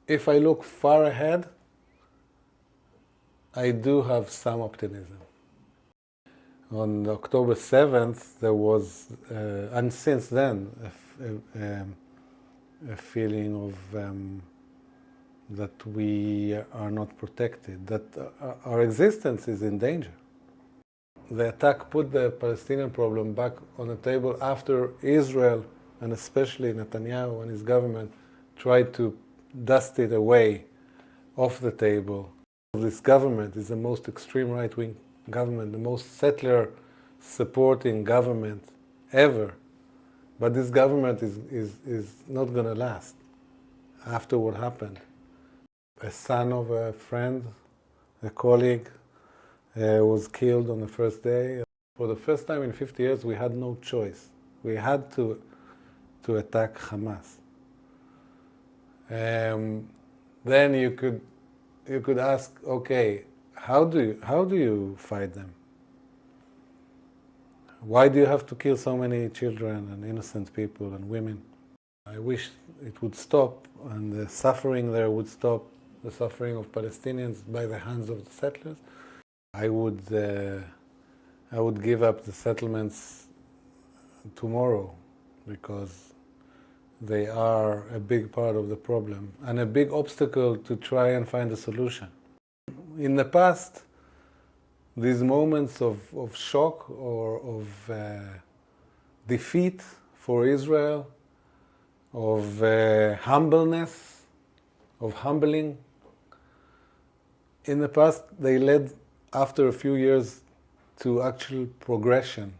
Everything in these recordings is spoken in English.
if I look far ahead, I do have some optimism. On October 7th, there was, and since then, a feeling of that we are not protected, that our existence is in danger. The attack put the Palestinian problem back on the table after Israel, and especially Netanjahu and his government, tried to dust it away off the table. This government is the most extreme right-wing government, the most settler-supporting government ever. But this government is not going to last after what happened. A son of a friend, a colleague, was killed on the first day. For the first time in 50 years, we had no choice. We had to attack Hamas. Then you could ask, okay, how do you fight them? Why do you have to kill so many children and innocent people and women? I wish it would stop and the suffering there would stop, the suffering of Palestinians by the hands of the settlers. I would give up the settlements tomorrow because they are a big part of the problem and a big obstacle to try and find a solution. In the past, these moments of shock or of defeat for Israel, of humbleness, of humbling, in the past they led, after a few years, to actual progression.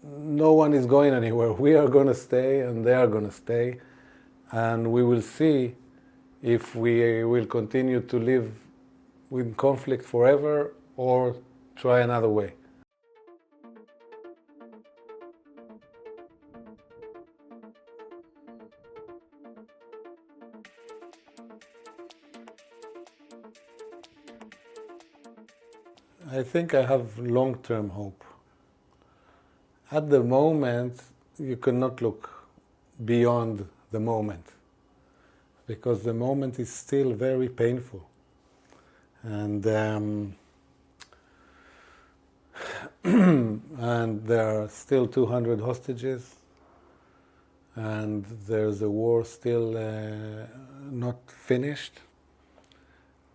No one is going anywhere. We are going to stay and they are going to stay, and we will see if we will continue to live with conflict forever or try another way. I think I have long-term hope. At the moment, you cannot look beyond the moment because the moment is still very painful. And and there are still 200 hostages, and there's a war still not finished,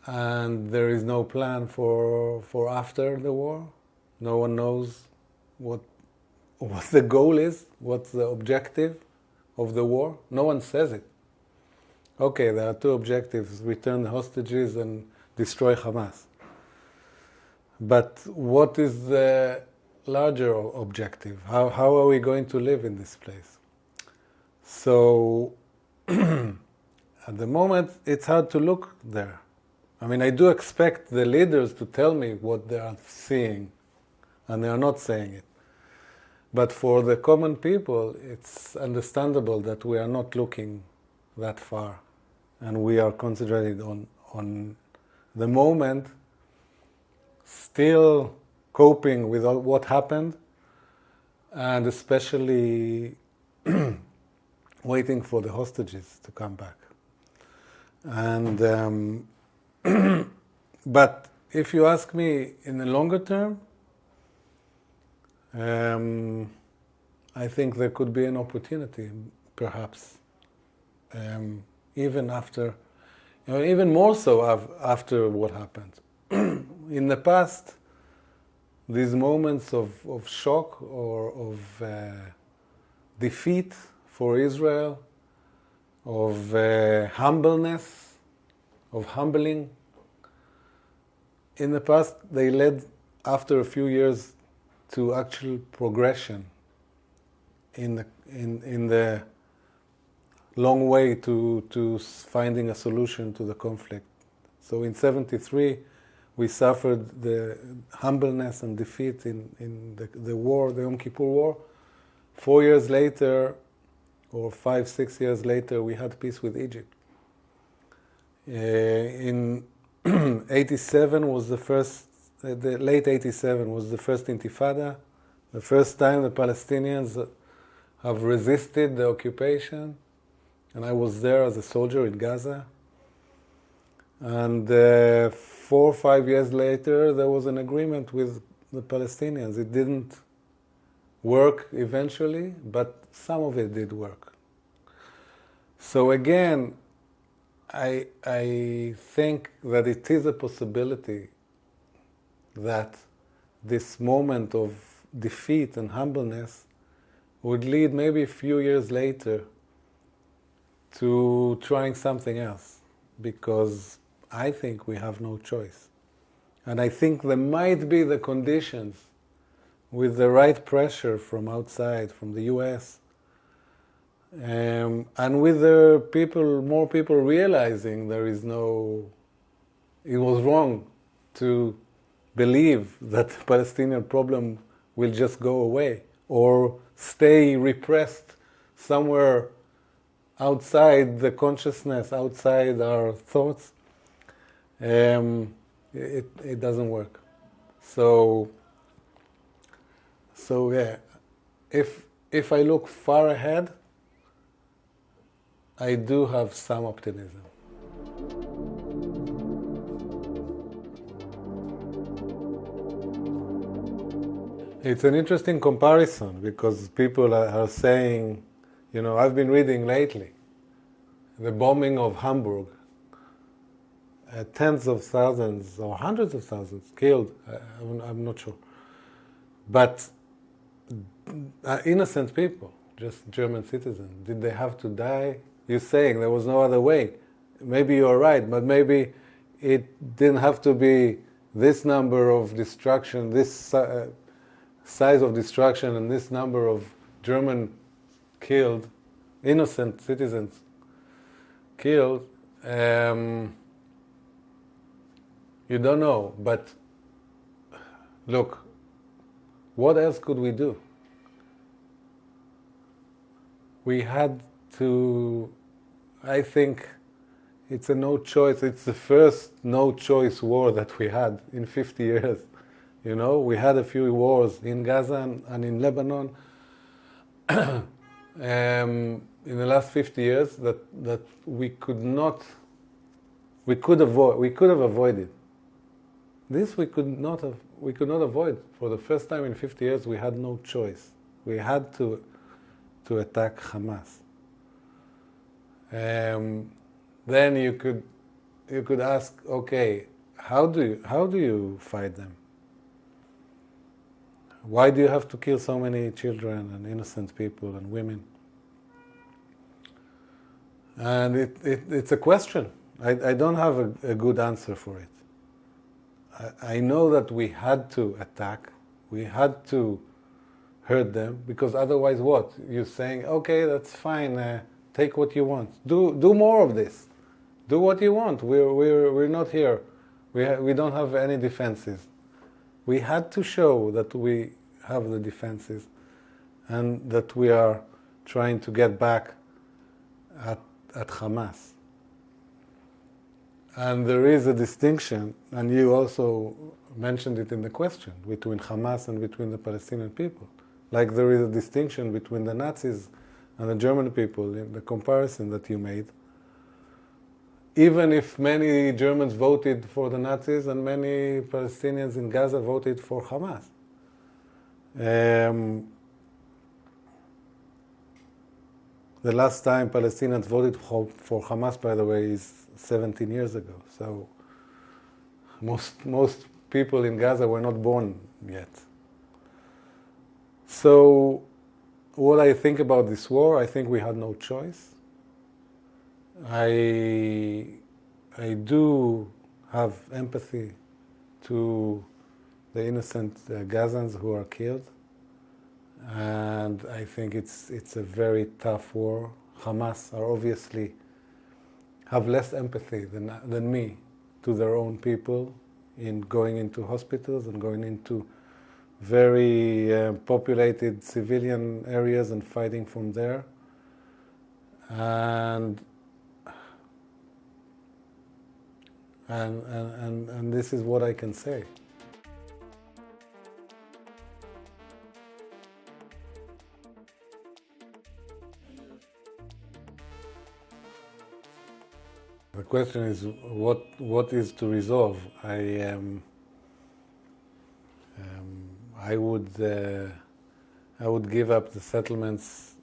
and there is no plan for after the war. No one knows what the goal is, what's the objective of the war. No one says it. Okay, there are two objectives: return the hostages and destroy Hamas. But what is the larger objective? How are we going to live in this place? So at the moment, it's hard to look there. I mean, I do expect the leaders to tell me what they are seeing, and they are not saying it. But for the common people, it's understandable that we are not looking that far, and we are concentrated on the moment, still coping with what happened, and especially waiting for the hostages to come back. And but if you ask me in the longer term, I think there could be an opportunity, perhaps, even after, even more so after what happened. In the past, these moments of shock or of defeat for Israel, of humbleness, of humbling, in the past they led, after a few years, to actual progression in the long way to finding a solution to the conflict. So in 1973, we suffered the humbleness and defeat in the war, the Yom Kippur War. 4 years later, or 5, 6 years later, we had peace with Egypt. In 87 was the first, the late 87 was the first Intifada, the first time the Palestinians have resisted the occupation, and I was there as a soldier in Gaza. And 4 or 5 years later, there was an agreement with the Palestinians. It didn't work eventually, but some of it did work. So again, I think that it is a possibility that this moment of defeat and humbleness would lead maybe a few years later to trying something else, because I think we have no choice. And I think there might be the conditions with the right pressure from outside, from the US, and with the people, more people realizing there is no, it was wrong to believe that the Palestinian problem will just go away or stay repressed somewhere outside the consciousness, outside our thoughts. It doesn't work. So yeah, if I look far ahead, I do have some optimism. It's an interesting comparison because people are saying, you know, I've been reading lately, the bombing of Hamburg, tens of thousands or hundreds of thousands killed, I'm not sure. But innocent people, just German citizens, did they have to die? You're saying there was no other way. Maybe you're right, but maybe it didn't have to be this number of destruction, this size of destruction, and this number of German killed, innocent citizens killed. You don't know, but look, what else could we do? We had to, I think it's a no choice, it's the first no choice war that we had in 50 years. You know, we had a few wars in Gaza and in Lebanon in the last 50 years that we could have avoided. This we could not avoid. For the first time in 50 years, we had no choice. We had to attack Hamas. Then you could ask, okay, how do you fight them? Why do you have to kill so many children and innocent people and women? And it's a question. I don't have a good answer for it. I know that we had to attack, we had to hurt them, because otherwise what? You're saying, okay, that's fine, take what you want. Do more of this. Do what you want. We're not here. We don't have any defenses. We had to show that we have the defenses and that we are trying to get back at Hamas. And there is a distinction, and you also mentioned it in the question, between Hamas and between the Palestinian people. Like there is a distinction between the Nazis and the German people in the comparison that you made. Even if many Germans voted for the Nazis and many Palestinians in Gaza voted for Hamas. The last time Palestinians voted for Hamas, by the way, is 17 years ago. So most people in Gaza were not born yet. So what I think about this war, I think we had no choice. I do have empathy to the innocent Gazans who are killed. And I think it's a very tough war. Hamas are obviously have less empathy than me to their own people in going into hospitals and going into very populated civilian areas and fighting from there. And this is what I can say. The question is what is to resolve. I would give up the settlements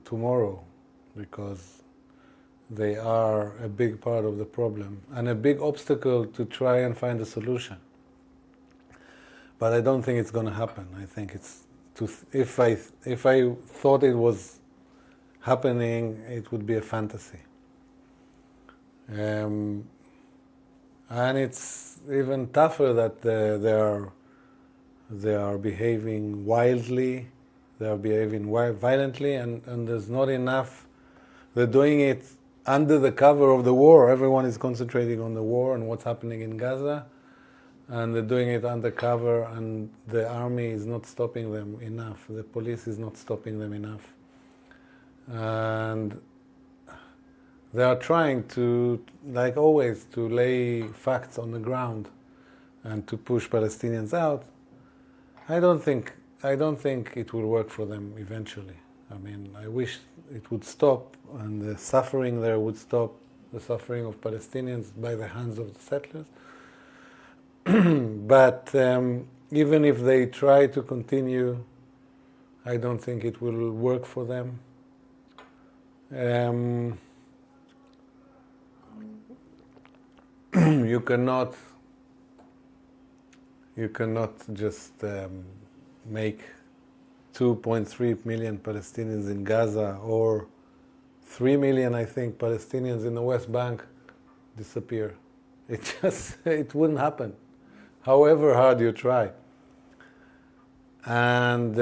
tomorrow, because they are a big part of the problem and a big obstacle to try and find a solution. But I don't think it's going to happen. I think if I thought it was happening, it would be a fantasy. And it's even tougher that they are behaving wildly, they are behaving violently, and there's not enough. They're doing it under the cover of the war. Everyone is concentrating on the war and what's happening in Gaza, and they're doing it undercover, and the army is not stopping them enough. The police is not stopping them enough. And they are trying to, like always, to lay facts on the ground and to push Palestinians out. I don't think it will work for them eventually. I mean, I wish it would stop and the suffering there would stop, the suffering of Palestinians by the hands of the settlers. But even if they try to continue, I don't think it will work for them. You cannot just make 2.3 million Palestinians in Gaza or 3 million, I think, Palestinians in the West Bank disappear. It wouldn't happen, however hard you try. And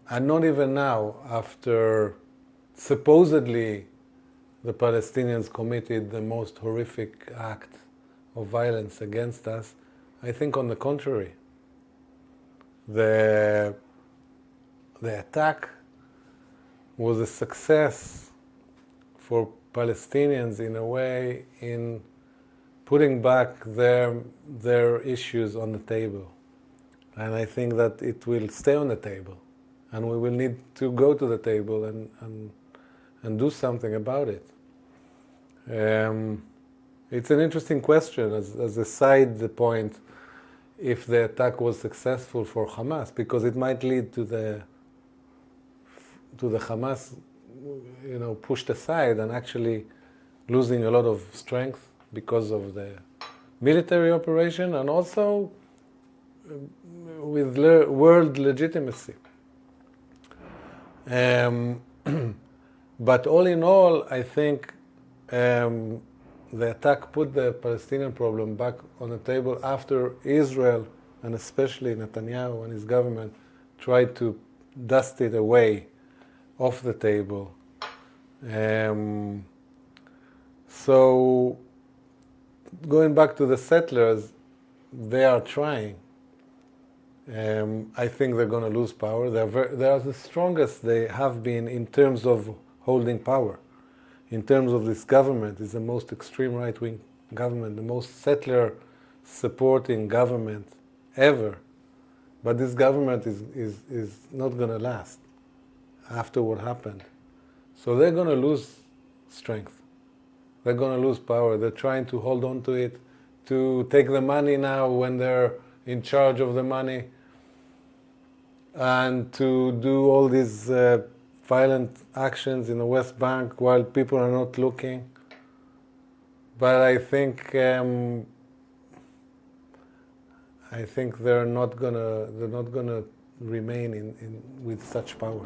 not even now, after supposedly the Palestinians committed the most horrific act of violence against us, I think on the contrary. The attack was a success for Palestinians in a way in putting back their issues on the table. And I think that it will stay on the table. And we will need to go to the table and do something about it. It's an interesting question as a side point, if the attack was successful for Hamas, because it might lead to the Hamas, pushed aside and actually losing a lot of strength because of the military operation and also with world legitimacy. But all in all, I think the attack put the Palestinian problem back on the table after Israel, and especially Netanyahu and his government, tried to dust it away off the table. So, going back to the settlers, they are trying. I think they're going to lose power. They are the strongest they have been in terms of holding power. In terms of this government, it's the most extreme right-wing government, the most settler-supporting government ever. But this government is not going to last after what happened. So they're going to lose strength. They're going to lose power. They're trying to hold on to it, to take the money now when they're in charge of the money, and to do all these violent actions in the West Bank while people are not looking. But I think they're not gonna remain with such power.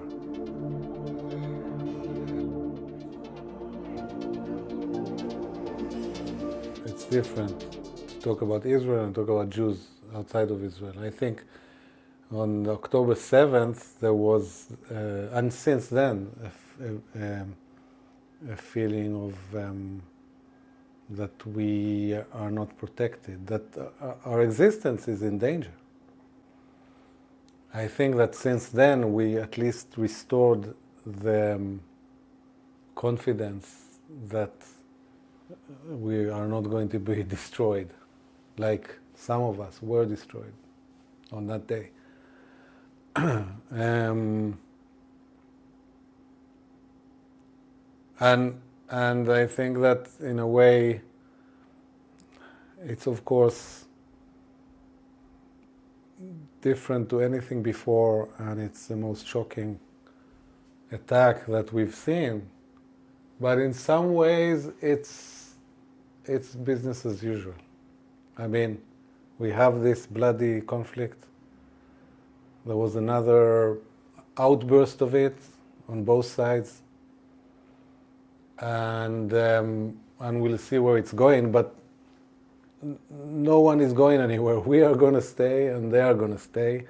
It's different to talk about Israel and talk about Jews outside of Israel. I think on October 7th there was, and since then, a feeling of that we are not protected, that our existence is in danger. I think that since then we at least restored the confidence that we are not going to be destroyed, like some of us were destroyed on that day. And And I think that in a way, it's of course different to anything before, and it's the most shocking attack that we've seen. But in some ways, it's business as usual. I mean, we have this bloody conflict. There was another outburst of it on both sides, and we'll see where it's going. But no one is going anywhere. We are going to stay, and they are going to stay,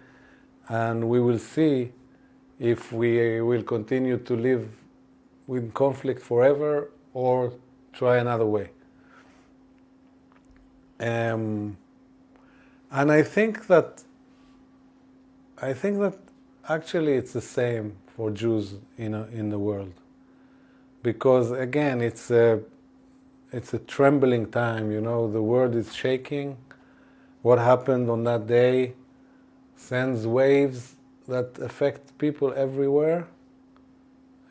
and we will see if we will continue to live with conflict forever or try another way. And I think that actually it's the same for Jews in the world, because again it's a trembling time. You know, the world is shaking. What happened on that day sends waves that affect people everywhere,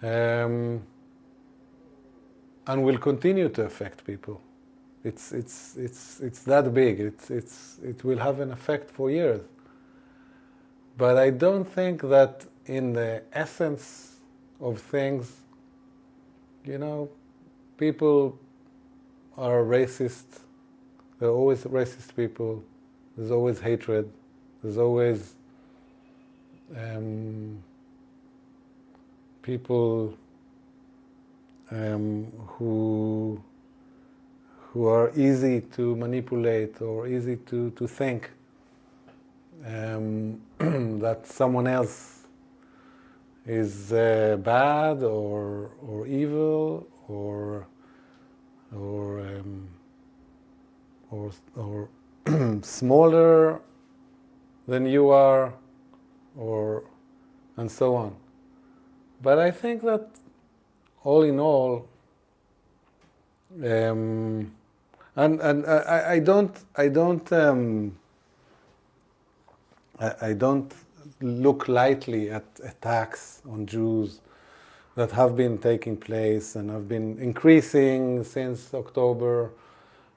and will continue to affect people. It's that big. It will have an effect for years. But I don't think that in the essence of things, you know, people are racist. There are always racist people. There's always hatred. There's always people who are easy to manipulate or easy to think that someone else is bad or evil or smaller than you are, and so on. But I think that all in all, and I don't look lightly at attacks on Jews that have been taking place and have been increasing since October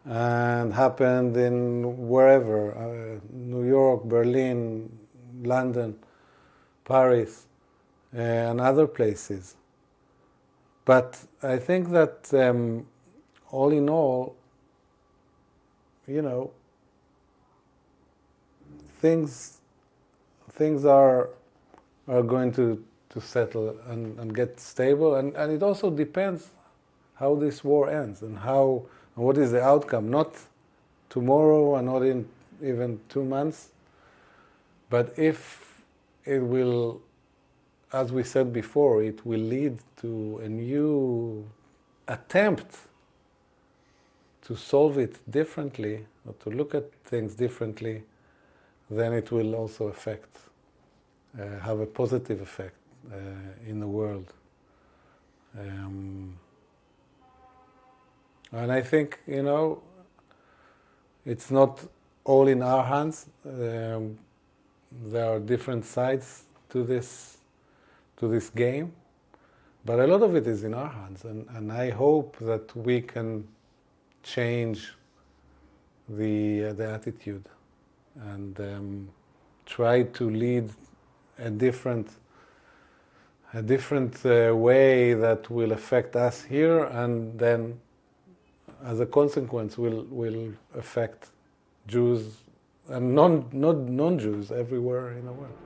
and happened in wherever, New York, Berlin, London, Paris, and other places. But I think that all in all, you know, things are going to settle and get stable, and it also depends how this war ends and what is the outcome. Not tomorrow and not in even 2 months, but if it will, as we said before, it will lead to a new attempt to solve it differently or to look at things differently, then it will also have a positive effect in the world. And I think, you know, it's not all in our hands. There are different sides to this game, but a lot of it is in our hands, and I hope that we can change the attitude and try to lead a different way that will affect us here, and then as a consequence will affect Jews and non-Jews everywhere in the world.